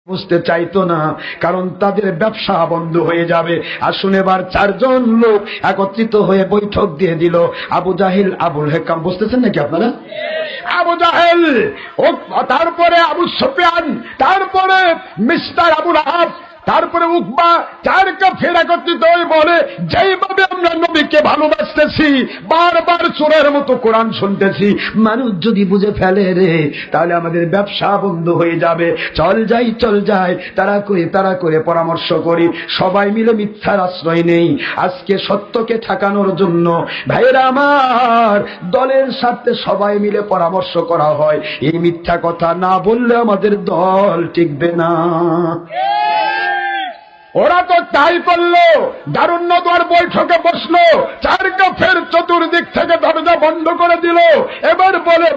বুঝতে চাইতো না, কারণ তাদের ব্যবসা বন্ধ হয়ে যাবে। আসুন এবার চারজন লোক একত্রিত হয়ে বৈঠক দিয়ে দিল। আবু জাহিল, আবুল হেকাম, বুঝতেছেন নাকি আপনারা? আবু জাহেল, তারপরে আবু সুফিয়ান, তারপরে মিস্টার আবু লাহাব, তারপরে উকবা, চার কাফের একত্রিত হয়ে বলে, যেইভাবে আমরা নবীকে ভালোবাসতেছি, বারবার চোরের মতো কোরআন শুনতেছি, মানুষ যদি বুঝে ফেলে রে, তাহলে আমাদের ব্যবসা বন্ধ হয়ে যাবে। চল যাই, তারা করে পরামর্শ করি, সবাই মিলে মিথ্যার আশ্রয় নেই। আজকে সত্যকে ঠেকানোর জন্য ভাইরা আমার, দলের সাথে সবাই মিলে পরামর্শ করা হয়, এই মিথ্যা কথা না বললে আমাদের দল টিকবে না। ওরা তো তাই করলো, দারুন্নদর বৈঠকে বসলো, চার কাফের চতুর্দিক থেকে দরজা বন্ধ করে দিল। এবার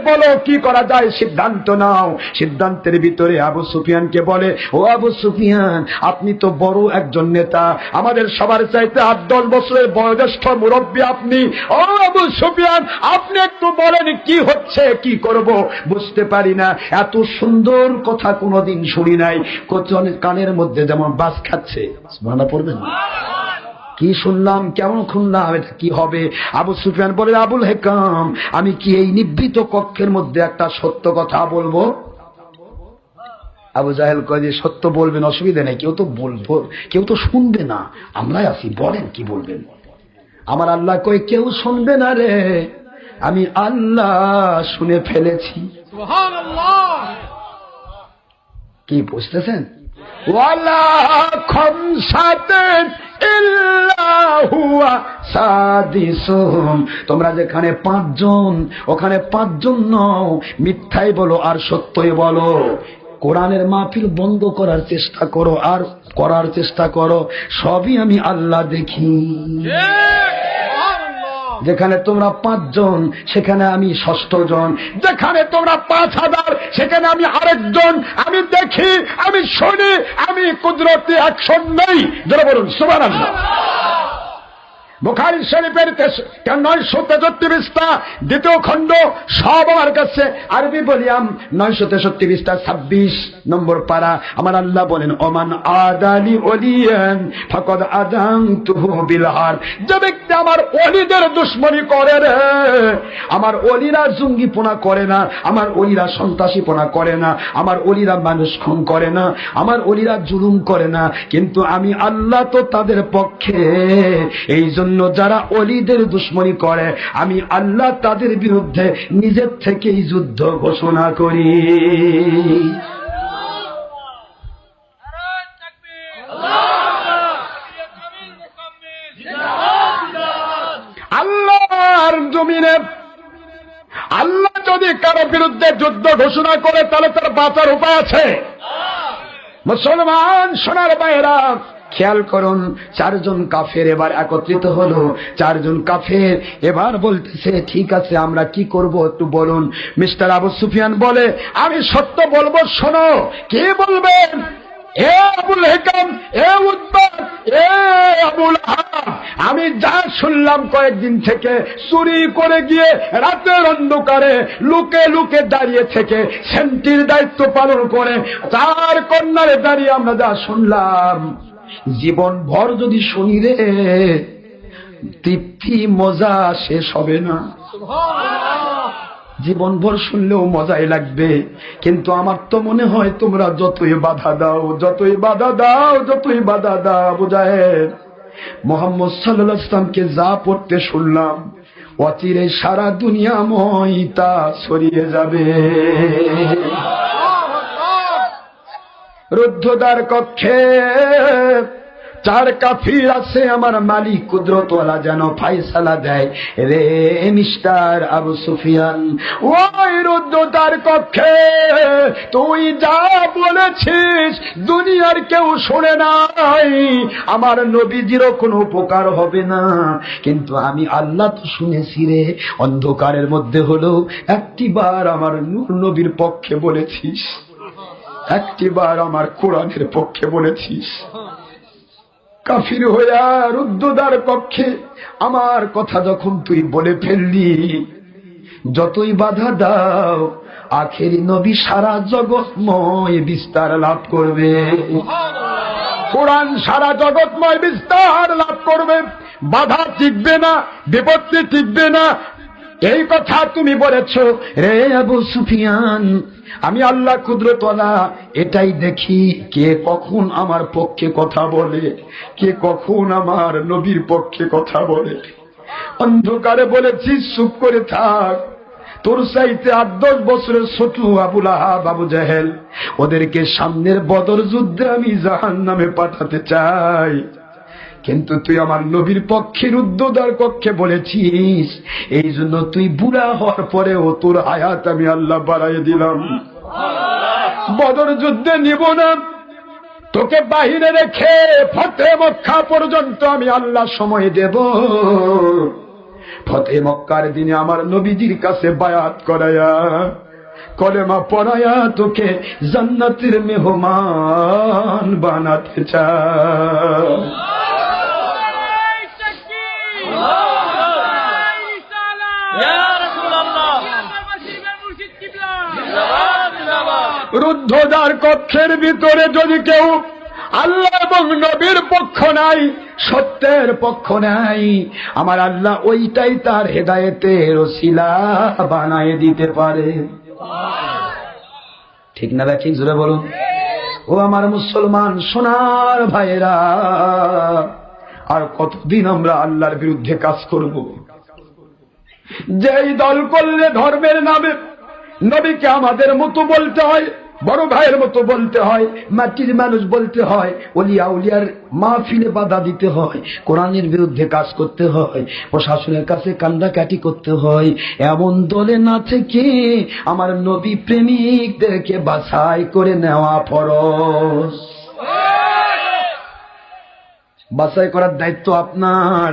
বলো কি করা যায়, সিদ্ধান্ত নাও। সিদ্ধান্তের ভিতরে আবু সুফিয়ানকে বলে, ও আবু সুফিয়ান, আপনি তো বড় একজন নেতা, আমাদের সবার চাইতে 8-10 বছরের বয়োজ্যেষ্ঠ মুরব্বী আপনি। ও আবু সুফিয়ান, আপনি একটু বলেন কি হচ্ছে, কি করব বুঝতে পারি না। এত সুন্দর কথা কোনোদিন শুনি নাই, কানের মধ্যে যেমন বাস খাচ্ছে। সুবহানাল্লাহ পড়বেন? কি শুনলাম, কেমন শুনলাম, এটা কি হবে? আবু সুফিয়ান বলে, আবুল হেকাম, আমি কি এই নিভৃত কক্ষের মধ্যে একটা সত্য কথা বলবো? আবু জাহেল কয় যে, সত্য বলবেন, অসুবিধা নেই, কেউ তো বলবো, কেউ তো শুনবে না, আমরাই আছি, বলেন কি বলবেন। আমার আল্লাহ কয়, কেউ শুনবে না রে, আমি আল্লাহ শুনে ফেলেছি। সুবহানাল্লাহ। কি বুঝতেছেন? ওয়ালা খামসাতান ইল্লা হুয়া সাদিসুহুম, তোমরা যেখানে 5 জন, ওখানে 5 জন নও, মিথ্যাই বলো আর সত্যই বলো। কোরআনের মাহফিল বন্ধ করার চেষ্টা করো আর করার চেষ্টা করো, সবই আমি আল্লাহ দেখি। যেখানে তোমরা 5 জন, সেখানে আমি 6ষ্ঠ জন। যেখানে তোমরা 5000, সেখানে আমি আরেকজন। আমি দেখি, আমি শুনি, আমি কুদরতি অ্যাকশন নেই। যারা বলুন সুবহানাল্লাহ। বুখারী শরীফের 963 পৃষ্ঠা, 2য় খণ্ড, সব আমার কাছে আরবি ভলিউম 963 পৃষ্ঠা, 26 নম্বর পারা। আমার আল্লাহ বলেন, ওমান আদালি ওলিয়ান ফাকাদ আযানতুহু বিল হার, যে ব্যক্তি আমার ওলিদের দুশমনী করে রে, আমার ওলিরা জঙ্গিপনা করে না, আমার ওলিরা সন্ত্রাসীপনা করে না, আমার ওলিরা মানুষ খুন করে না, আমার ওলিরা জুলুম করে না, কিন্তু আমি আল্লাহ তো তাদের পক্ষে। এই জন্য যারা ওলিদের দুশমনী করে, আমি আল্লাহ তাদের বিরুদ্ধে নিজের থেকেই যুদ্ধ ঘোষণা করি। আল্লাহর জমিনে আল্লাহ যদি কারো বিরুদ্ধে যুদ্ধ ঘোষণা করে, তাহলে তার বাঁচার উপায় আছে। মুসলমান সোনার ভাইয়েরা, খেয়াল করুন, 4 জন কাফের এবার একত্রিত হলো। 4 জন কাফের এবার বলতেছে, ঠিক আছে, আমরা কি করব একটু বলুন। মিস্টার আবু সুফিয়ান বলে, আমি সত্য বলবো, শোনো। কে বলবেন? এ আবুল হেকাম, এ উতবা, এ আবু লাহাব, আমি যা শুনলাম কয়েকদিন থেকে, চুরি করে গিয়ে রাতের অন্ধকারে লুকে লুকে দাঁড়িয়ে থেকে সেন্টির দায়িত্ব পালন করে 4 কন্যারে দাঁড়িয়ে আমরা যা শুনলাম, জীবন ভর যদি শুনি রে, তৃপ্তি মজা শেষ হবে না। জীবন ভর শুনলেও মজাই লাগবে, কিন্তু আমার তো মনে হয় তোমরা যতই বাধা দাও, বুঝায় মুহাম্মদ সাল্লাল্লাহু আলাইহি ওয়াসাল্লামকে যা পড়তে শুনলাম, অচিরে সারা দুনিয়াময় তা ছড়িয়ে যাবে। রুদ্ধদ্বার কক্ষে 4 কাফির আছে, আমার মালিক কুদরতওয়ালা যেন ফায়সালা দেয় রে মিস্টার আবু সুফিয়ান। ওই রুদ্ধদ্বার কক্ষে তুই যা বলেছিস দুনিয়ার কেউ শুনে নাই, আমার নবীজিরও কোনো উপকার হবে না, কিন্তু আমি আল্লাহ তো শুনেছি রে। অন্ধকারের মধ্যে হলো একটিবার আমার নূর নবীর পক্ষে বলেছিস, একটিবার আমার কোরআনের পক্ষে বলেছিস। কাফির হইয়া রুদ্ধদ্বার কক্ষে আমার কথা যখন তুই বলে ফেললি, যতই বাধা দাও, আখেরি নবী সারা জগৎময় বিস্তার লাভ করবে। কোরআন সারা জগৎময় বিস্তার লাভ করবে, বাধা টিকবে না, বিপত্তি টিকবে না। এই কথা তুমি বলেছ রে আবু সুফিয়ান। আমি আল্লাহ কুদরতওয়ালা এটাই দেখি, কে কখন আমার পক্ষে কথা বলে, কে কখন আমার নবীর পক্ষে কথা বলে। অন্ধকারে বলেছি চুপ করে থাক, তোর চাইতে 8-10 বছরের ছোট আবুল আহাব, আবু জাহেল, ওদেরকে সামনের বদর যুদ্ধে আমি জাহান্নামে পাঠাতে চাই, কিন্তু তুই আমার নবীর পক্ষে রুদ্ধদ্বার কক্ষে বলেছিস, এই জন্য তুই বুড়া হওয়ার পরেও তোর হায়াত আমি আল্লাহ বাড়াইয়ে দিলাম। বদর যুদ্ধে নিব না, তোকে বাহিরে রেখে ফতেহ মক্কা পর্যন্ত আমি আল্লাহ সময় দেব। ফতেহ মক্কার দিনে আমার নবীজির কাছে বায়াত করায়া, কলেমা পড়ায়া তোকে জান্নাতের মেহমান বানাতে চাই। রুদ্ধদ্বার কক্ষের ভিতরে যদি কেউ আল্লাহ এবং নবীর পক্ষ নাই, সত্যের পক্ষ নাই, আমার আল্লাহ ওইটাই তার হেদায়েতের ওসিলা বানায় দিতে পারে। ঠিক না ঠিক জোরে বলুন। ও আমার মুসলমান সোনার ভাইরা, আর কতদিন আমরা আল্লাহর বিরুদ্ধে কাজ করব? যেই দল করলে ধর্মের নামে নবীকে আমাদের মতো বলতে হয়, বড় ভাইয়ের মতো বলতে হয়, মাটির মানুষ বলতে হয়, ওলিয়া উলিয়ার মাহফিলে বাধা দিতে হয়, কোরআনের বিরুদ্ধে কাজ করতে হয়, প্রশাসনের কাছে কান্দাকাটি করতে হয়, এমন দলে না থেকে আমার নবী প্রেমিকদেরকে বাছাই করে নেওয়া ফরজ। বাছাই করার দায়িত্ব আপনার।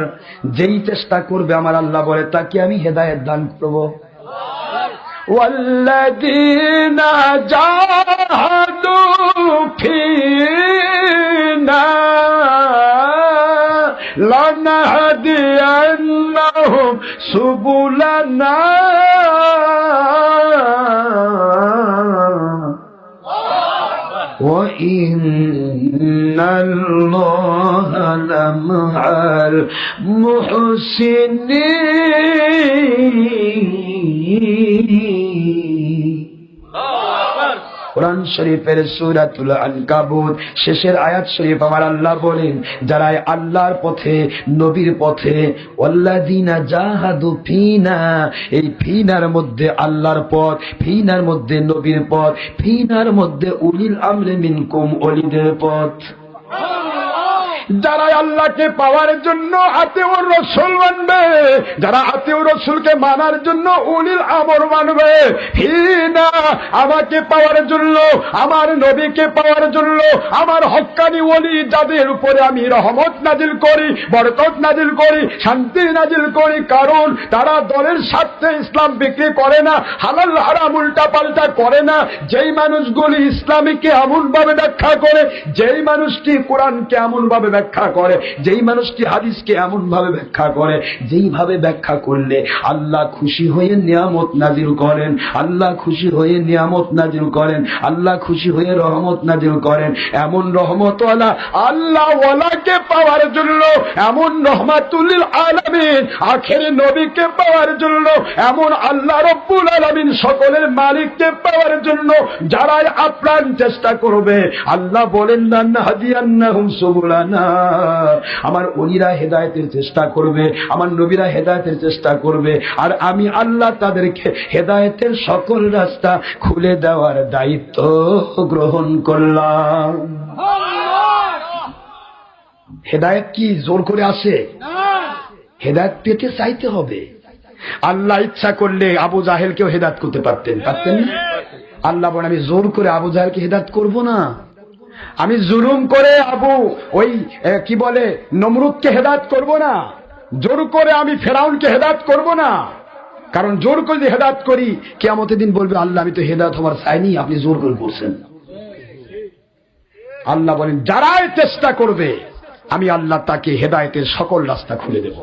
যেই চেষ্টা করবে আমার আল্লাহ বলে তাকে আমি হেদায়েত দান করব। والذين جاهدوا فينا لنهدينهم سبلنا وإن الله لمع المحسنين। কোরআন শরীফের সূরাতুল আনকাবুত শেষের আয়াত শরীফ আমার আল্লাহ বলেন, যারা আল্লাহর পথে নবীর পথে, ওয়াল্লাযিনা জাহাদু ফিনা, এই ফিনার মধ্যে আল্লাহর পথ, ফিনার মধ্যে নবীর পথ, ফিনার মধ্যে উলিল আমরি মিনকুম, ওলিদের পথ। যারা আল্লাহকে পাওয়ার জন্য আতিউর রাসূল মানবে, যারা আতিউর রাসূলকে মানার জন্য উলিল আমর মানবে, ফিনা আমাকে পাওয়ার জন্য, আমার নবীকে পাওয়ার জন্য, আমার হক্কানি ওলি যাদের উপরে আমি রহমত নাজিল করি, বরকত নাজিল করি, শান্তি নাজিল করি, কারণ তারা দলের স্বার্থে ইসলাম বিক্রি করে না, হালাল হারাম উল্টা পাল্টা করে না। যেই মানুষগুলি ইসলামীকে এমন ভাবে ব্যাখ্যা করে, যেই মানুষটি কোরআনকে এমন ভাবে ব্যাখ্যা করে, যেই মানুষটি হাদিসকে এমন ভাবে ব্যাখ্যা করে, যেইভাবে ব্যাখ্যা করলে আল্লাহ খুশি হয়ে নিয়ামত নাজিল করেন, আল্লাহ খুশি হয়ে নিয়ামত নাজিল করেন, আল্লাহ খুশি হয়ে রহমত নাজিল করেন, এমন রহমতওয়ালা আল্লাহ ওয়ালাকে পাওয়ার জন্য, এমন রহমাতুল লিল আলামিন আখেরি নবীকে পাওয়ার জন্য, এমন আল্লাহ রব্বুল আলামিন সকলের মালিককে পাওয়ার জন্য যারাই আপ্রাণ চেষ্টা করবে, আল্লাহ বলেন লানহাদিয়ান্নাহুম সুবুলানা, আমার ওলিরা হেদায়েতের চেষ্টা করবে, আমার নবীরা হেদায়েতের চেষ্টা করবে, আর আমি আল্লাহ তাদেরকে হেদায়েতের সকল রাস্তা খুলে দেওয়ার দায়িত্ব গ্রহণ করলাম। হেদায়েত কি জোর করে আসে? হেদায়েত পেতে চাইতে হবে। আল্লাহ ইচ্ছা করলে আবু জাহেলকেও হেদায়েত করতে পারতেন, পারতেন না? আল্লাহ বলেন আমি জোর করে আবু জাহেলকে হেদায়েত করব না, আমি জুলুম করে ওই কি বলে নমরুদকে হেদায়েত করব না, জোর করে আমি ফেরাউনকে হেদায়েত করব না। কারণ জোর করে যদি হেদায়েত করি, কিয়ামতের দিন বলবে আল্লাহ আমি তো হেদায়েত হওয়ার চাইনি, আপনি জোর করে করছেন। আল্লাহ বলেন যারাই চেষ্টা করবে আমি আল্লাহ তাকে হেদায়েতের সকল রাস্তা খুলে দেব।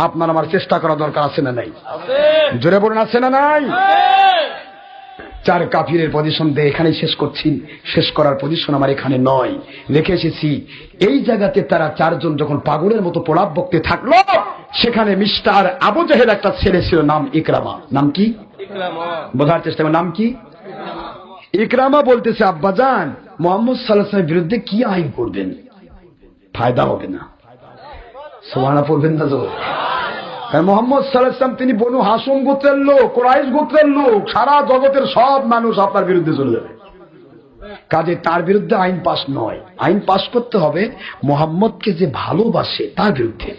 আপনার আমার চেষ্টা করা দরকার আছে না নাই? জোরে বলুন আছে না নাই? চার কাফিরের পজিশন দিয়ে এখানে শেষ করছি। শেষ করার পজিশন আমার এখানে নয়, রেখে এসেছি এই জায়গাতে। তারা চারজন যখন পাগলের মতো প্রলাপ বকতে থাকলো, সেখানে মিস্টার আবু জাহেল একটা ছেলে ছিল, নাম ইকরামা। নাম কি? বোঝার চেষ্টা করেন, নাম কি? ইকরামা বলতেছে, আব্বাজান মুহাম্মদ সাল্লাল্লাহু আলাইহি ওয়াসাল্লামের বিরুদ্ধে কি আইন করবেন? ফায়দা হবে না। সুবহানাল্লাহ পড়বেন না তো? কারণ মুহাম্মদ সাল্লাল্লাহু আলাইহি ওয়াসাল্লাম তিনি বনু হাশম গোত্রের লোক, কুরাইশ গোত্রের লোক। সারা জগতের সব মানুষ আপনার বিরুদ্ধে চলে যাবে। কাজে তার বিরুদ্ধে আইন পাস নয়, আইন পাস করতে হবে মুহাম্মদকে যে ভালোবাসে তার বিরুদ্ধে।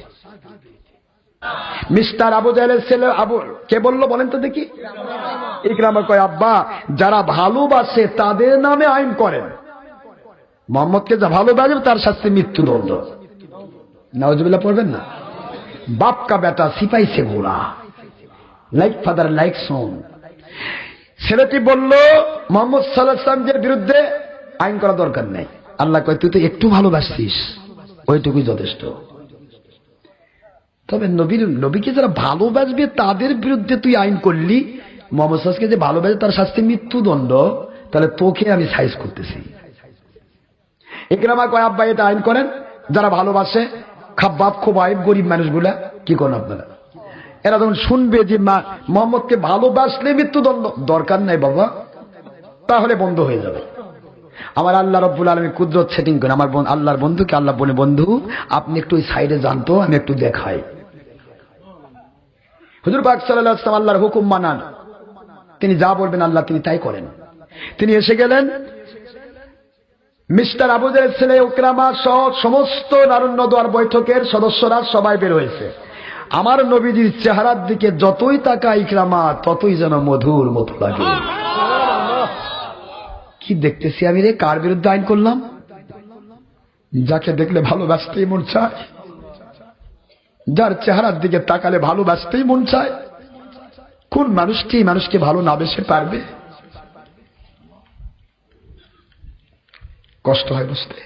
মিস্টার আবু জাহেলের ছেলে আবু কে বললো বলেন তো দেখি? ইকরামা কয়, আব্বা যারা ভালোবাসে তাদের নামে আইন করেন, মুহাম্মদকে যা ভালোবাসে তার শাস্তি মৃত্যুদণ্ড। নাউজুবিল্লাহ পড়বেন না? বাপ কা বেটা সিপাই সে গোলা, লাইক ফাদার লাইক সন। ছেলেটি বলল মুহাম্মদ সাল্লাল্লাহু আলাইহি ওয়াসাল্লামের বিরুদ্ধে আইন করা দরকার নেই। আল্লাহ কয়, তুই তো একটু ভালোবাসিস, ওইটুকুই যথেষ্ট। তবে নবীকে যারা ভালোবাসবে তাদের বিরুদ্ধে তুই আইন করলি, মুহাম্মদ সাল্লাল্লাহু আলাইহি ওয়াসাল্লামকে যে ভালোবাসে তার শাস্তি মৃত্যুদণ্ড, তাহলে তোকে আমি সাইজ করতেছি। ইকরামা কয়, আব্বা এটা আইন করেন, যারা ভালোবাসে খাব্বাব খোবাইব গরিব মানুষগুলা কি করেন আপনারা? এরা যখন শুনবে যে মুহাম্মদকে ভালোবাসলে মৃত্যুদণ্ড, দরকার নাই বাবা, তাহলে বন্ধ হয়ে যাবে। আমার আল্লাহ রাব্বুল আলামিন কুদরত সেটিং করেন। আমার আল্লাহর বন্ধুকে আল্লাহ বলে, বন্ধু আপনি একটু ওই সাইডে জানতো, আমি একটু দেখাই। হুজুর পাক সাল্লাল্লাহু আলাইহি ওয়াসাল্লাম আল্লাহর হুকুম মানান, তিনি যা বলবেন আল্লাহ তিনি তাই করেন। তিনি এসে গেলেন, মিস্টার আবু জাহেলের ছেলে ইকরামা সহ সমস্ত নারুন্নদোয়ার বৈঠকের সদস্যরা সবাই বের হয়েছে। আমার নবীজির চেহারার দিকে যতই তাকায় ইকরামা, ততই যেন মধুর মতো লাগে। কি দেখতেছি আমি রে? কার বিরুদ্ধে আইন করলাম? যাকে দেখলে ভালোবাসতেই মন চায়, যার চেহারার দিকে তাকালে ভালোবাসতেই মন চায়। কোন মানুষটি মানুষকে ভালো না বেসে পারবে? কষ্ট হয় বুঝতে।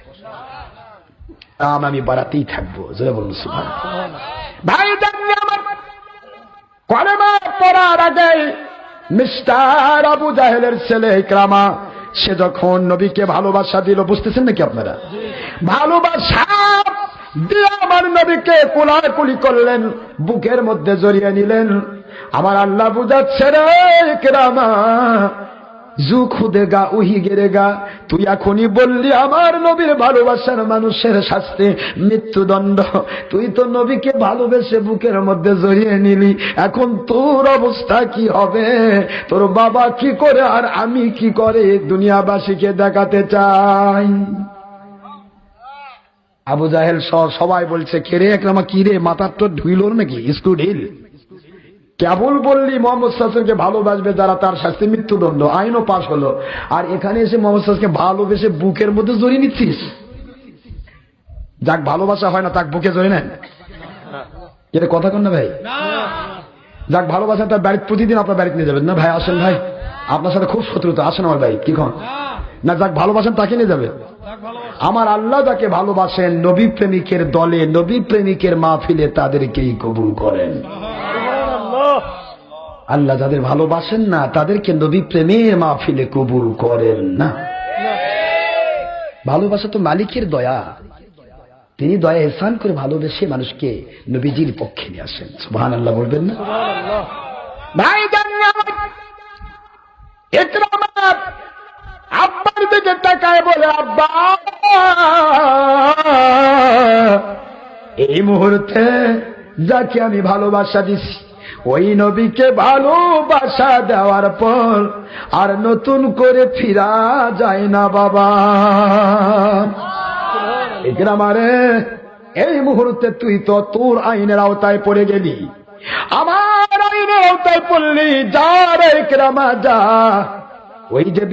আমি বাড়াতেই থাকবো। জয় বলুন সুবহানাল্লাহ। ভাই আমার কলেমা পড়ার আগে মিস্টার আবু জাহেলের ছেলে ইকরামা সে যখন নবীকে ভালোবাসা দিল, বুঝতেছেন নাকি আপনারা? ভালোবাসা দিয়ে আমার নবীকে কোলাকুলি করলেন, বুকের মধ্যে জড়িয়ে নিলেন। আমার আল্লাহ বুঝাচ্ছে রে ইকরামা, জু খুদেগা উহি গেরেগা, তুই এখনই বললি আমার নবীর ভালোবাসার মানুষের শাস্তি মৃত্যুদণ্ড। তুই তো নবীকে ভালোবেসে বুকের মধ্যে জড়িয়ে নিলি, এখন তোর অবস্থা কি হবে? তোর বাবা কি করে আর আমি কি করে দুনিয়াবাসীকে দেখাতে চাই। আবু জাহেল সবাই বলছে, কে রে ইকরামা, কি রে মাথার তো ঢুইল নাকি? স্ক্রু ঢিল? কেবল বললি মোহাম্মদ সাল্লাল্লাহু আলাইহি ওয়াসাল্লামকে ভালোবাসবে যারা, তার শাস্তি মৃত্যুদণ্ড, আইনও পাশ হলো। আর এখানে এসে মোহাম্মদ সাল্লাল্লাহু আলাইহি ওয়াসাল্লামকে ভালোবেসে বুকের মধ্যে জড়িয়ে নিচ্ছিস। যাক ভালোবাসা হয় না তাক বুকে জড়িয়ে নেন, এটা কথা কন না ভাই? যাক ভালোবাসা তার বাড়িতে প্রতিদিন আপনার বাড়িতে নিয়ে যাবেন না ভাই? আসেন ভাই, আপনার সাথে খুব শত্রুতা, আসেন আমার বাড়ি। কি খন না? যাক ভালোবাসেন তাকে নিয়ে যাবে। আমার আল্লাহ যাকে ভালোবাসেন নবী প্রেমিকের দলে, নবী প্রেমিকের মাহফিলে তাদেরকেই কবুল করেন। আল্লাহ যাদের ভালোবাসেন না তাদেরকে নবী প্রেমের মাহফিলে কবুল করেন না। ভালোবাসা তো মালিকের দয়া, তিনি দয়া ইহসান করে ভালোবেসে মানুষকে নবীজির পক্ষে নিয়ে আসেন। সুবহানাল্লাহ বলবেন না? ভাই ইকরামা আব্বার দিকে তাকায় বলে, আব্বা এই মুহূর্তে যাকে আমি ভালোবাসা দিছি ওই নবীকে ভালোবাসা দেওয়ার পর আর নতুন করে ফিরা যায় না বাবা। ইকরামা রে, এই মুহূর্তে তুই তো তোর আইনের আওতায় পড়ে গেলি, আমার আইনের আওতায় পড়লি। যা রে ইকরামা যা, ওই যে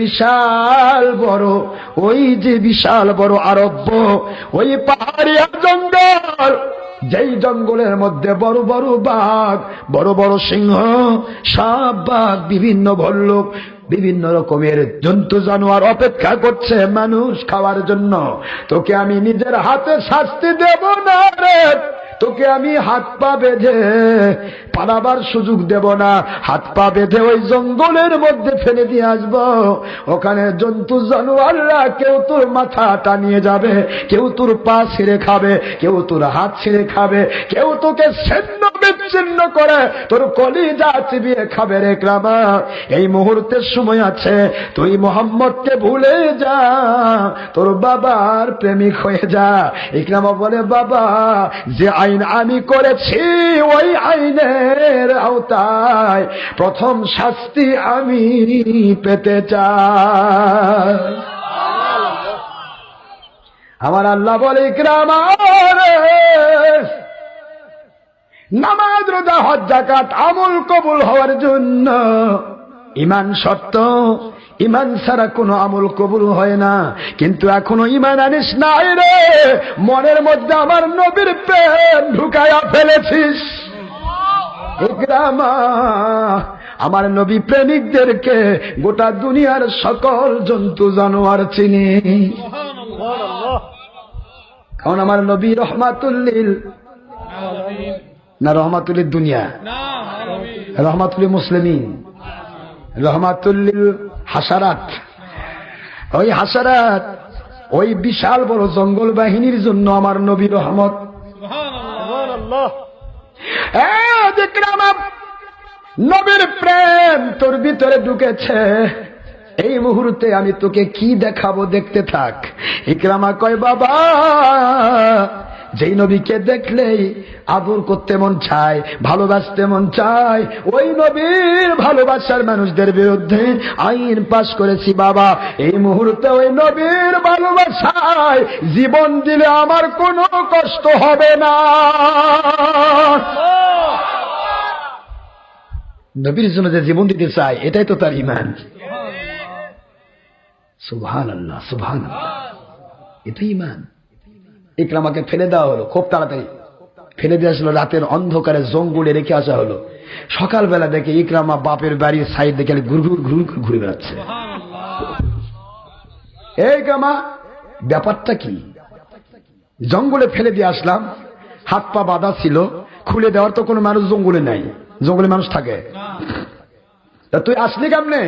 বিশাল বড় আরব্য, ওই পাহাড়ি জঙ্গল, যেই জঙ্গলের মধ্যে বড় বড় বাঘ, বড় বড় সিংহ, সাপ, বাঘ, বিভিন্ন ভল্লুক, বিভিন্ন রকমের জন্তু জানোয়ার অপেক্ষা করছে মানুষ খাওয়ার জন্য। তোকে আমি নিজের হাতে শাস্তি দেব না রে, তোকে আমি হাত পা বেঁধে পালাবার সুযোগ দেব না, হাত পা বেঁধে ওই জঙ্গলের মধ্যে ফেলে দিয়ে আসবো। ওখানে জন্তু জানোয়াররা কেউ তোর মাথা টানিয়ে যাবে, কেউ তোর পা ছিঁড়ে খাবে, কেউ তোর হাত ছিঁড়ে খাবে, কেউ তোকে ছিন্ন বিচ্ছিন্ন করে তোর কলিজা চিবিয়ে খাবে রে ইকরামা। এই মুহূর্তের সময় আছে, তুই মোহাম্মদকে ভুলে যা, তোর বাবার প্রেমিক হয়ে যা। ইকরামা বলে, বাবা যে আইন আমি করেছি ওই আইনের আওতায় প্রথম শাস্তি আমি পেতে চাই। আমার আল্লাহ বলে, ইকরামা নামাজ রোজা হজ যাকাত আমল কবুল হওয়ার জন্য ঈমান শর্ত, ঈমান ছাড়া কোনো আমল কবুল হয় না। কিন্তু এখনো ঈমান আনিস নাই রে, মনের মধ্যে আমার নবীর প্রেম ঢুকায়া ফেলেছিস। ইকরামা আমার নবী প্রেমিকদেরকে গোটা দুনিয়ার সকল জন্তু জানোয়ার চিনি, কারণ আমার নবী রহমাতুল্লিল না রহমাতুল্লিল দুনিয়া, রহমাতুল্লিল মুসলিমিন, রহমাতুল্লিল হাসারাত। ওই হাসারাত, ওই বিশাল বড় জঙ্গল বাহিনীর জন্য আমার নবী রহমত। নবীর প্রেম তোর ভিতরে ঢুকেছে, এই মুহূর্তে আমি তোকে কি দেখাবো, দেখতে থাক। ইকরামা কয়, বাবা যেই নবীকে দেখলেই আদর করতে মন চায়, ভালোবাসতে মন চায়, ওই নবীর ভালোবাসার মানুষদের বিরুদ্ধে আইন পাশ করেছি বাবা। এই মুহূর্তে ওই নবীর ভালোবাসায় জীবন দিলে আমার কোনো কষ্ট হবে না। নবীর জন্য যে জীবন দিতে চায়, এটাই তো তার ঈমান। সুবহানাল্লাহ, সুবহানাল্লাহ, এটাই ঈমান। ইকরামাকে ফেলে দেওয়া হলো, খুব তাড়াতাড়ি ফেলে দিয়ে আসলো, রাতের অন্ধকারে জঙ্গলে রেখে আসা হলো। সকালবেলা দেখে ইকরামা বাপের বাড়ির সাইড দেখে ঘুরঘুর ঘুরঘুর ঘুরে বেড়াচ্ছে। এই ইকরামা, ব্যাপারটা কি? জঙ্গলে ফেলে দিয়ে আসলাম, হাত পা বাঁধা ছিল, খুলে দেওয়ার তো কোনো মানুষ জঙ্গলে নাই, জঙ্গলে মানুষ থাকে। তা তুই আসলি কেমনে?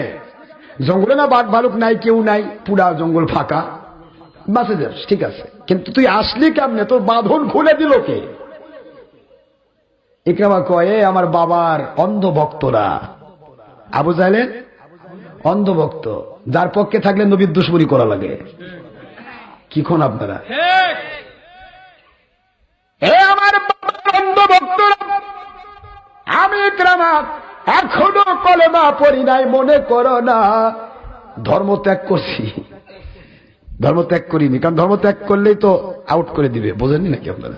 জঙ্গলে না বাঘ ভালুক নাই, কেউ নাই, পুরা জঙ্গল ফাঁকা, বাঁচে যাস, ঠিক আছে, কিন্তু তুই আসলি কেমনে? তোর বাঁধন খুলে দিল কে? ইকরামা কয়ে, আমার বাবার অন্ধভক্তরা। আবু জাহেলের অন্ধভক্ত, যার পক্ষে থাকলে নবীর দুশমনি করা লাগে। কি কোন আপনারা? আমার বাবার অন্ধভক্তরা, আমি ইকরামা এখনো কলেমা পড়ি নাই, মনে করো না ধর্ম ত্যাগ করছি। ধর্ম ত্যাগ করিনি, কারণ ধর্ম ত্যাগ করলেই তো আউট করে দিবে, বোঝেননি নাকি আপনারা?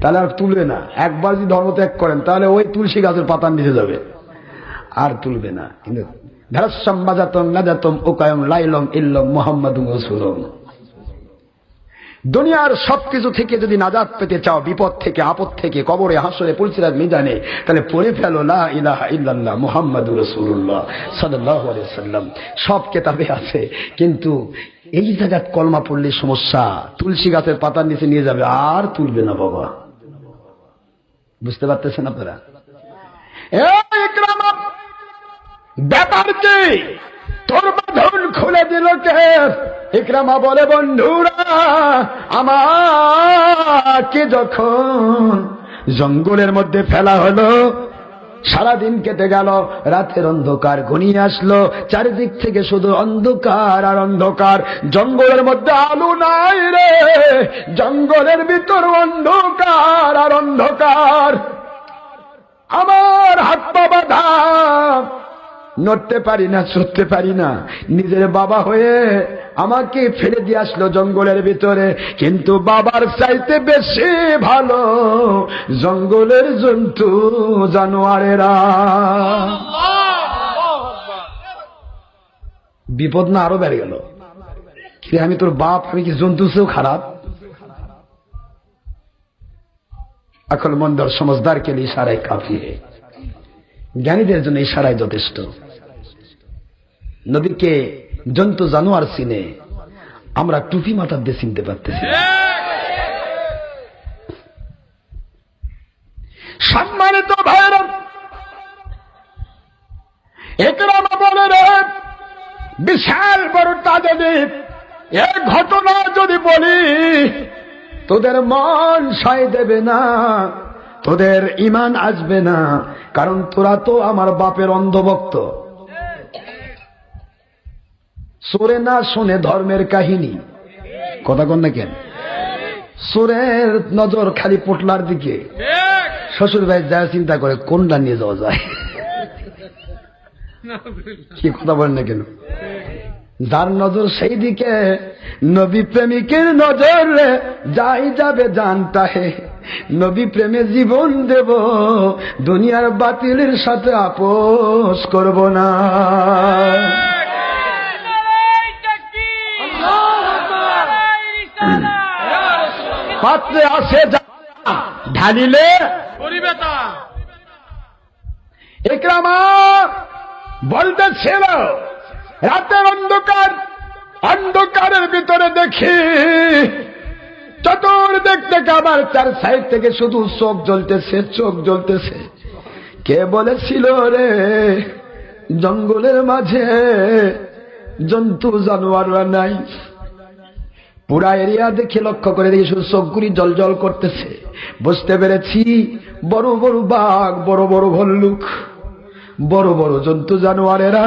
তাহলে আর তুলবে না। একবার যদি ধর্ম ত্যাগ করেন তাহলে ওই তুলসী গাছের পাতা নিচে যাবে, আর তুলবে না। কিন্তু ধারাসাম বাজাতম নাজাতম ওকায়ম লাইলম ইল্লম মুহাম্মাদুর রাসূলুল্লাহ। দুনিয়ার সবকিছু থেকে যদি নাজাত পেতে চাও, বিপদ থেকে, আপদ থেকে, কবরে, হাসরে, পুলসিরাত, মিজানে, তাহলে পড়ে ফেলো লা ইলাহা ইল্লাল্লাহ মুহাম্মাদুর রাসূলুল্লাহ সাল্লাল্লাহু আলাইহি ওয়াসাল্লাম। সব কিতাবে আছে, কিন্তু এই জায়গায় কলমা পড়লে সমস্যা। তুলসী গাছের পাতার নিচে নিয়ে যাবে, আর তুলবে না বাবা। বুঝতে পারতেছেন আপনারা? ব্যাপার কি? তোর বাঁধন খুলে দিল কে? ইকরামা বলে, বন্ধুরা আমাকে যখন জঙ্গলের মধ্যে ফেলা হলো, সারাদিন কেটে গেল, রাতের অন্ধকার ঘনিয়ে আসলো, চারিদিক থেকে শুধু অন্ধকার আর অন্ধকার। জঙ্গলের মধ্যে আলো নাই রে, জঙ্গলের ভিতর অন্ধকার আর অন্ধকার। আমার হাত পা বাঁধা, নড়তে পারি না, চড়তে পারি না। নিজের বাবা হয়ে আমাকে ফেলে দিয়ে আসলো জঙ্গলের ভিতরে, কিন্তু বাবার চাইতে বেশি ভালো জঙ্গলের জন্তু জানোয়ারেরা। বিপদ না আরো বেড়ে গেল। আমি তোর বাপ, আমি কি জন্তুর চেয়েও খারাপ? আকলমন্দ और समझदार के लिए इशारा काफी है। জ্ঞানীদের জন্য ইশারাই যথেষ্ট। নবীকে জন্তু জানোয়ার চিনে, আমরা টুপি মাথার দিয়ে চিনতে পারতেছি। সম্মানিত ভাইরা, ইকরামা বলে রে, বিশাল বড় তাদের এ ঘটনা যদি বলি তোদের মন সায় দেবে না, তোদের ঈমান আসবে না, কারণ তোরা তো আমার বাপের অন্ধভক্ত। সুরে না শুনে ধর্মের কাহিনী, কথা কন না কেন? সুরের নজর খালি পোটলার দিকে, শ্বশুর ভাই যা চিন্তা করে কোনটা নিয়ে যাওয়া যায়। কি কথা বলেন না কেন? যার নজর সেই দিকে, নবী প্রেমিকের নজর যাই যাবে জানতা হে, নবী প্রেমে জীবন দেব, দুনিয়ার বাতিলের সাথে আপোষ করব না। পাত্রে আসে ঢালিলে ইকরামা বলতেছিল, রাতের অন্ধকার, অন্ধকারের ভিতরে দেখি চতুর্দিক থেকে আমার চার সাইড থেকে শুধু চোখ জ্বলতেছে, চোখ জ্বলতেছে। কে বলেছিল রে জঙ্গলের মাঝে জন্তু জানোয়াররা নাই? পুরা এরিয়া দেখে লক্ষ্য করে দেখি শুধু চোখগুলি জল জল করতেছে। বুঝতে পেরেছি বড় বড় বাঘ, বড় বড় ভল্লুক, বড় বড় জন্তু জানোয়ারেরা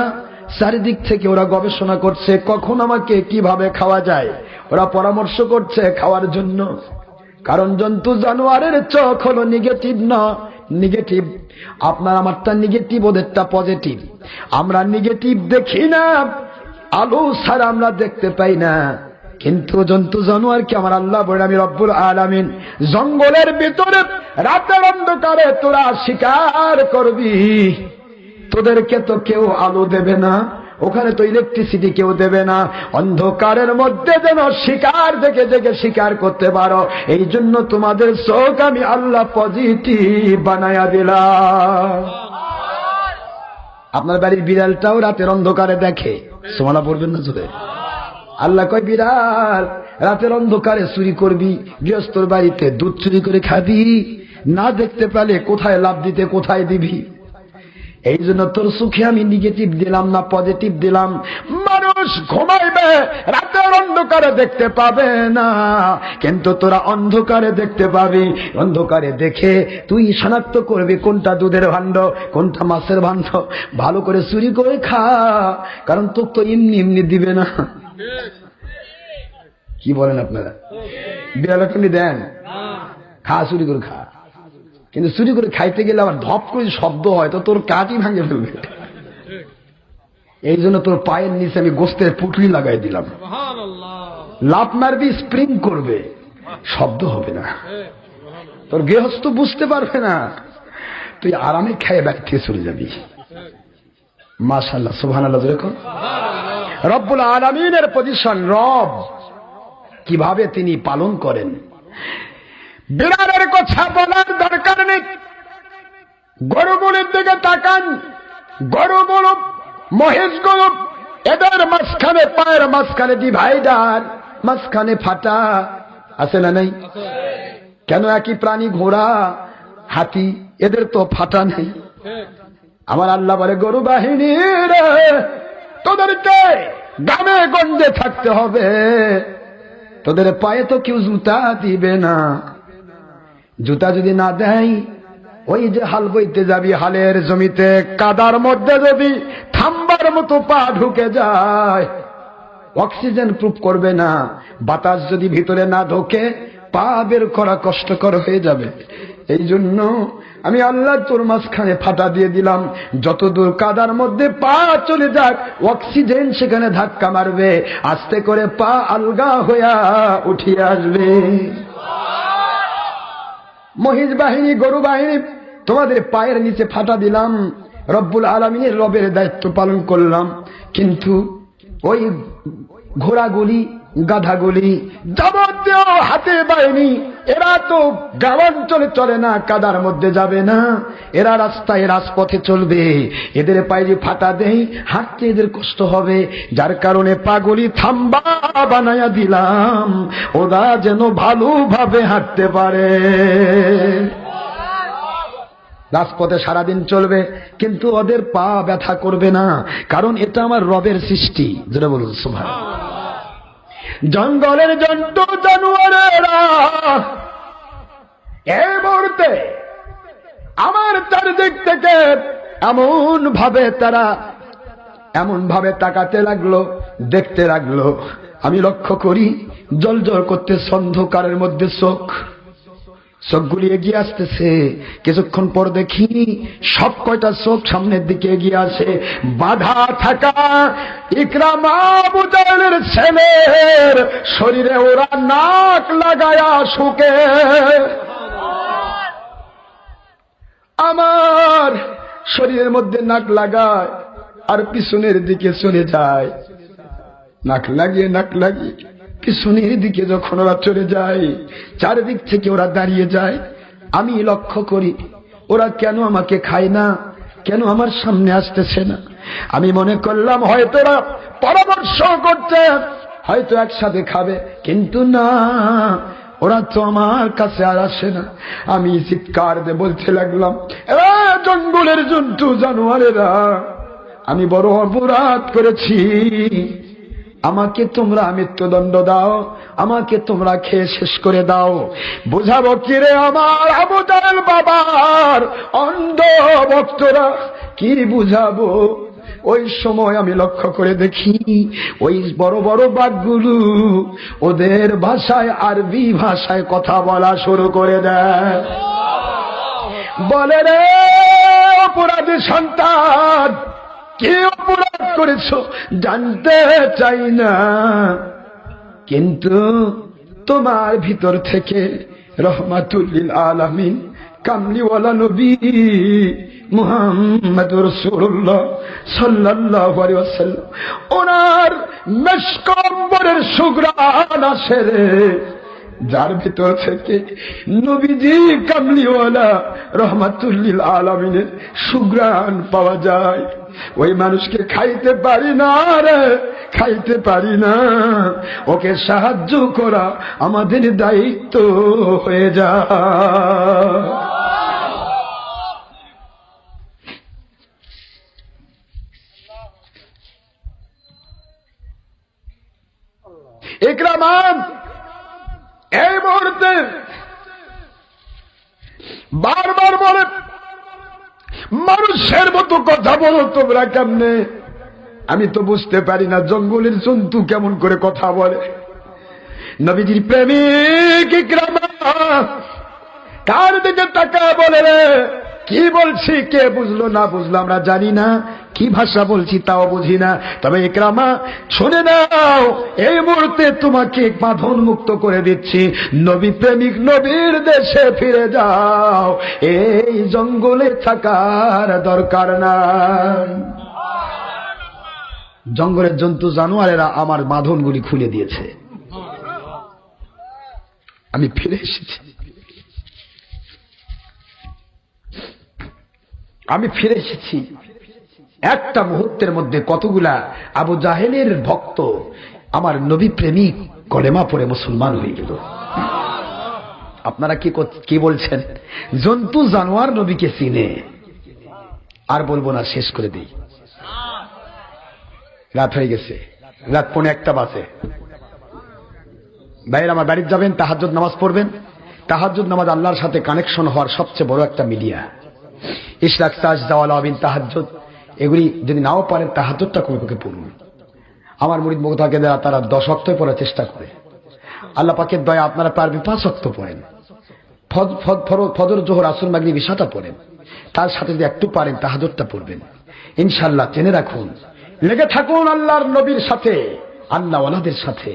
চারিদিক থেকে ওরা গবেষণা করছে কখন আমাকে কিভাবে খাওয়া যায়। ওরা পরামর্শ করছে খাওয়ার জন্য, কারণ জন্তু জানোয়ারের চোখ হলো নেগেটিভ না, নেগেটিভ। আপনার আমারটা নেগেটিভ, ওদেরটা পজিটিভ। আমরা নেগেটিভ দেখি না, আলো ছাড়া আমরা দেখতে পাই না, কিন্তু জন্তু জানোয়ারকে আমার আল্লাহ বলে, আমি রব্বুল আলামিন জঙ্গলের ভিতরে রাতের অন্ধকারে তোরা শিকার করবি, তোদেরকে তো কেউ আলো দেবে না, ওখানে তো ইলেকট্রিসিটি কেউ দেবে না, অন্ধকারের মধ্যে যেন শিকার দেখে দেখে শিকার করতে পারো, এই জন্য তোমাদের চোখ আমি আল্লাহ পজিটিভ বানায়া দিলাম। আপনার বাড়ির বিড়ালটাও রাতের অন্ধকারে দেখে, সুবহানাল্লাহ পড়বেন না জোরে? আল্লাহ কয় বিড়াল রাতের অন্ধকারে চুরি করবি, গৃহস্থর বাড়িতে দুধ চুরি করে খাবি, না দেখতে পেলে কোথায় লাভ দিতে কোথায় দিবি। এই জন্য তোর সুখে আমি নেগেটিভ দিলাম না পজিটিভ দিলাম। মানুষ ঘুমাইবে রাতের অন্ধকারে দেখতে পাবে না, কিন্তু তোরা অন্ধকারে দেখতে পাবি। অন্ধকারে দেখে তুই শনাক্ত করবি কোনটা দুধের ভাণ্ড, কোনটা মাছের ভাণ্ড। ভালো করে চুরি করে খা, কারণ তোর তো এমনি এমনি দিবে না। কি বলেন আপনারা? বিড়াল এখনই দেন, খা, চুরি করে খা। কিন্তু চুরি করে খাইতে গেলে আবার ধপ করে শব্দ হয়, তো তোর কাঠই ভাঙে ফেলবে। এই জন্য তোর পায়ের নিচে আমি গোস্তের পুটলি লাগাই দিলাম, লাফ মারবি, স্প্রিং করবে, শব্দ হবে না, তোর গৃহস্থ বুঝতে পারবে না, তুই আরামে খেয়ে ব্যাগ থেকে চলে যাবি। মাশাআল্লাহ, সুবহানাল্লাহ। দেখুন রব্বুল আলামিনের পজিশন, রব কিভাবে তিনি পালন করেন। বিড়ালের কথা বলার দরকার নেই, গরুগুলির দিকে তাকান। গরুগুলো, মহিষগুলো, এদের মাঝখানে, পায়ের মাঝখানে ডিভাইডার, মাঝখানে ফাটা আছে না নাই? কেন? একই প্রাণী, ঘোড়া, হাতি, এদের তো ফাটা নেই। আমার আল্লাহ বলে, গরু বাহিনী রে, তোদেরকে গ্রামে গঞ্জে থাকতে হবে, তোদের পায়ে তো কেউ জুতা দিবে না। জুতা যদি না দেয়, ওই যে হাল বইতে যাবি, হালের জমিতে কাদার মধ্যে যদি থাম্বার মতো পা ঢুকে যায়, অক্সিজেন প্রুফ করবে না। বাতাস যদি ভিতরে না ঢোকে, পা বের করা কষ্টকর হয়ে যাবে। এই জন্য আমি আল্লাহ তোর মাঝখানে ফাটা দিয়ে দিলাম, যতদূর কাদার মধ্যে পা চলে যাক, অক্সিজেন সেখানে ধাক্কা মারবে, আস্তে করে পা আলগা হইয়া উঠিয়ে আসবে। মহিষ বাহিনী, গরু বাহিনী, তোমাদের পায়ের নিচে ফাটা দিলাম, রব্বুল আলামিনের রবের দায়িত্ব পালন করলাম। কিন্তু ওই ঘোড়াগুলি, গাধাগুলি, যাবতীয় হাতে বাহিনী, এরা তো গ্রামাঞ্চলে চলে না, কাদার মধ্যে যাবে না, এরা রাস্তায় রাজপথে চলবে। এদের পায়ে ফাটা দেই, হাঁটতে এদের কষ্ট হবে, যার কারণে পাগলি থাম্বা বানায়া দিলাম, ওরা যেন ভালোভাবে হাঁটতে পারে। রাজপথে সারাদিন চলবে, কিন্তু ওদের পা ব্যথা করবে না, কারণ এটা আমার রবের সৃষ্টি। যেটা বলুন সুবহানাল্লাহ। জঙ্গলের জন্তু জানোয়ারেরা এই মুহূর্তে আমার চারদিক থেকে এমন ভাবে তাকাতে লাগলো, দেখতে লাগলো। আমি লক্ষ্য করি জলজল করতে অন্ধকারের মধ্যে চোখগুলি এগিয়ে আসতেছে। কিছুক্ষণ পর দেখি সব কয়টা চোখ সামনের দিকে এগিয়ে আসে। বাধা থাকা ইকরামা আবু জাহলের ছেলের শরীরে ওরা নাক লাগায়া শুকে। আমার শরীরের মধ্যে নাক লাগায় আর পিছনের দিকে চলে যায়। নাক লাগিয়ে পিছনের দিকে যখন ওরা চলে যায়, চারিদিক থেকে ওরা দাঁড়িয়ে যায়। আমি লক্ষ্য করি ওরা কেন আমাকে খায় না, কেন আমার সামনে আসতেছে না। আমি মনে করলাম হয়তো ওরা পরামর্শ করছে, হয়তো একসাথে খাবে, কিন্তু না, ওরা তো আমার কাছে আর আসে না। আমি চিৎকার দিয়ে বলতে লাগলাম, জঙ্গলের জন্তু জানোয়ারেরা, আমি বড় অপরাধ করেছি, আমাকে তোমরা মৃত্যুদণ্ড দাও, আমাকে তোমরা খেয়ে শেষ করে দাও। বুঝাবো কিরে আমার আবু জাহেল বাবার অন্ধ ভক্তরা, কি বুঝাবো? ওই সময় আমি লক্ষ্য করে দেখি ওই বড় বড় বাঘগুলো ওদের ভাষায়, আরবি ভাষায় কথা বলা শুরু করে দেয়। বলে রে অপরাধী সন্তান, কি অপরাধ করেছো জানতে চাই না, কিন্তু তোমার ভিতর থেকে রহমাতুল লিল আলামিন কামলিওয়ালা নবী মুহাম্মদুর রাসূলুল্লাহ সাল্লাল্লাহু আলাইহি ওয়াসাল্লাম, ওনার মেশক অম্বরের সুঘ্রাণ আসে রে, যার ভিতর থেকে নবীজি কামলিওয়ালা রহমাতুল লিল আলামিনের সুঘ্রাণ পাওয়া যায়। ওই মানুষকে খাইতে পারি না রে, খাইতে পারি না। ওকে সাহায্য করা আমাদের দায়িত্ব হয়ে যায়। ইকরামা এই মুহূর্তে বারবার বলে, মানুষের মতো কথা বলো তোমরা কেমনে? আমি তো বুঝতে পারি না জঙ্গলের জন্তু কেমন করে কথা বলে। নবীজির প্রেমিক ইকরামা কার দিকে তাকা বলে, রে কি বলছি, কে বুঝলো না বুঝলো আমরা জানি না, কি ভাষা বলছি তাও বুঝি না, তবে ইকরামা শুনে নাও, এই মুহূর্তে তোমাকে বাঁধন মুক্ত করে দিচ্ছি। নবী প্রেমিক নবীর দেশে ফিরে যাও, এই জঙ্গলে থাকার দরকার নাই। জঙ্গলের জন্তু জানোয়ারেরা আমার বাঁধনগুলি খুলে দিয়েছে, আমি ফিরে এসেছি। একটা মুহূর্তের মধ্যে কতগুলা আবু জাহেলের ভক্ত আমার নবী প্রেমিক কলেমা পড়ে মুসলমান হয়ে গেল। আপনারা কি বলছেন? জন্তু জানোয়ার নবীকে চিনে। আর বলবো না, শেষ করে দিই। রাত হয়ে গেছে, রাত 1:45 বাজে। ভাইয়ের আমার বাড়িতে যাবেন, তাহাজ্জুদ নামাজ পড়বেন। তাহাজ্জুদ নামাজ আল্লাহর সাথে কানেকশন হওয়ার সবচেয়ে বড় একটা মিডিয়া। ইশরাক, তাজ, জাওয়াল, আবিন, তাহাজ্জুদ, এগুলি যদি নাও পারেন তাহাজ্জুদটা করে পড়ুন। আমার মুরিদ মুতাকিদেরা তারা 10 ওয়াক্ত পড়ার চেষ্টা করে। আল্লাহ পাকের দয়া আপনারা পারবেন 5 ওয়াক্ত পড়েন। ফজর, জোহর, আসর, মাগরিব, ইশাটা পড়েন। তার সাথে যদি একটু পারেন তাহাজ্জুদটা পড়বেন। ইনশাআল্লাহ জেনে রাখুন, লেগে থাকুন আল্লাহর নবীর সাথে, আল্লাহ ওয়ালাদের সাথে।